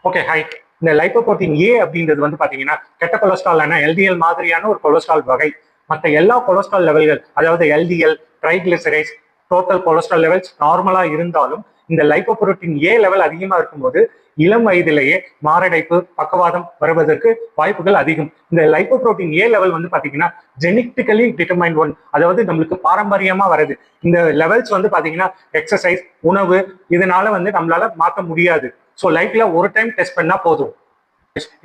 Okay hi. இந்த lipoprotein ஏ அப்படின்றது வந்து பாத்தீங்கன்னா கெட்ட கொலஸ்ட்ரால் எல்டிஎல் மாதிரியான ஒரு கொலஸ்ட்ரால் வகை. மற்ற எல்லா கொலஸ்ட்ரால் லெவல்கள், அதாவது LDL, triglycerides, total cholesterol levels நார்மலா இருந்தாலும் இந்த லைப்போப்ரோட்டீன் ஏ லெவல் அதிகமா இருக்கும்போது இளம் வயதிலேயே மாரடைப்பு, பக்கவாதம் வருவதற்கு வாய்ப்புகள் அதிகம். இந்த லைப்போப்ரோட்டீன் ஏ லெவல் வந்து பாத்தீங்கன்னா ஜெனட்டிக்கலி டிட்டர்மைண்ட் ஒன், அதாவது நம்மளுக்கு பாரம்பரியமா வருது. இந்த லெவல்ஸ் வந்து பாத்தீங்கன்னா எக்ஸசைஸ், உணவு இதனால வந்து நம்மளால மாற்ற முடியாது. ஸோ லைஃப்ல ஒரு டைம் டெஸ்ட் பண்ணா போதும்.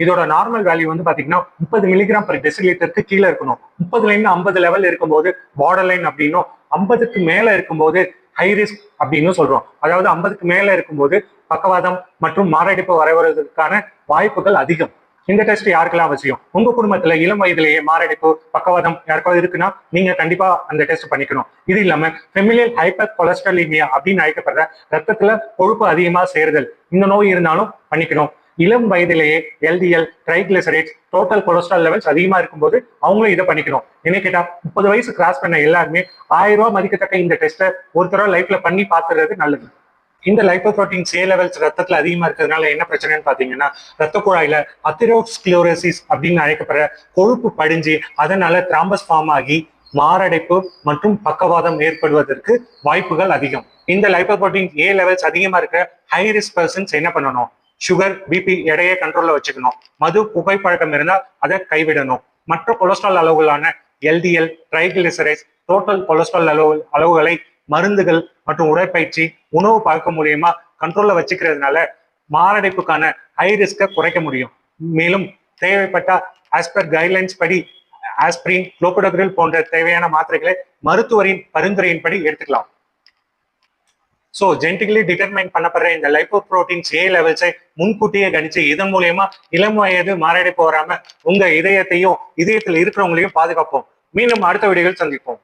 இதோட நார்மல் வேல்யூ வந்து பாத்தீங்கன்னா 30 மில்லிகிராம் பர் டெசிலிட்டருக்கு கீழே இருக்கணும். 30ல இருந்து 50 லெவல் இருக்கும்போது பார்டர் லைன் அப்படின்னும், 50க்கு மேல இருக்கும்போது ஹை ரிஸ்க் அப்படின்னு சொல்றோம். அதாவது 50க்கு மேல இருக்கும்போது பக்கவாதம் மற்றும் மாரடைப்பு வரவதற்கான வாய்ப்புகள் அதிகம். இந்த டெஸ்ட் யாருக்கெல்லாம் அவசியம்? உங்க குடும்பத்துல இளம் வயதிலேயே மாரடைப்பு, பக்கவாதம் யாருக்காவது இருக்குன்னா நீங்க கண்டிப்பா அந்த டெஸ்ட் பண்ணிக்கணும். இது இல்லாம ஃபெமிலியல் ஹைப்பர் கொலஸ்ட்ராலிமியா அப்படின்னு அழைக்கப்படுற ரத்தத்துல கொழுப்பு அதிகமா சேருதல், இந்த நோய் இருந்தாலும் பண்ணிக்கணும். இளம் வயதிலேயே LDL, triglycerides, total cholesterol levels அதிகமா இருக்கும்போது அவங்களும் இதை பண்ணிக்கணும். என்ன கேட்டா 30 வயசு கிராஸ் பண்ண எல்லாருமே 1000 ரூபாய் மதிக்கத்தக்க இந்த டெஸ்ட்டை ஒரு தடவை லைஃப்ல பண்ணி பார்த்துறது நல்லது. இந்த லைப்போப்ரோட்டீன் ஏ லெவல்ஸ் ரத்தத்துல அதிகமா இருக்கிறதுனால என்ன பிரச்சனைன்னு பாத்தீங்கன்னா, ரத்த குழாயில அத்திரோஸ்க்ளிரோசிஸ் அப்படின்னு அழைக்கப்படுற கொழுப்பு படிஞ்சு அதனால திராம்பஸ் ஃபார்ம் ஆகி மாரடைப்பு மற்றும் பக்கவாதம் ஏற்படுவதற்கு வாய்ப்புகள் அதிகம். இந்த லைப்போப்ரோட்டீன் ஏ லெவல்ஸ் அதிகமா இருக்க ஹை ரிஸ்க் பர்சன்ஸ் என்ன பண்ணணும்? சுகர், பிபி எடையை கண்ட்ரோல்ல வச்சுக்கணும். மது, புகைப்பழக்கம் இருந்தால் அதை கைவிடணும். மற்ற கொலஸ்ட்ரால் அளவுகளான எல்டிஎல், ட்ரைகிளிசரைட்ஸ், டோட்டல் கொலஸ்ட்ரால் அளவுகளை மருந்துகள் மற்றும் உடற்பயிற்சி, உணவு பழக்கம் மூலியமா கண்ட்ரோல்ல வச்சுக்கிறதுனால மாரடைப்புக்கான ஹை ரிஸ்கை குறைக்க முடியும். மேலும் தேவைப்பட்ட ஆஸ்பர் கைட்லைன்ஸ் படி ஆஸ்பிரின், குளோபடோகிரில் போன்ற தேவையான மாத்திரைகளை மருத்துவரின் பரிந்துரையின்படி எடுத்துக்கலாம். ஸோ ஜெனட்டிக்கலி டிட்டர்மைன் பண்ணப்படுற இந்த லைப்போப்ரோட்டீன்ஸ் ஏ லெவல்ஸை முன்கூட்டியே கணிச்சு இதன் மூலியமா இளம் வயது மாரடைப்பு வராம உங்க இதயத்தையும் இதயத்தில் இருக்கிறவங்களையும் பாதுகாப்போம். மீண்டும் அடுத்த வீடியோவில் சந்திப்போம்.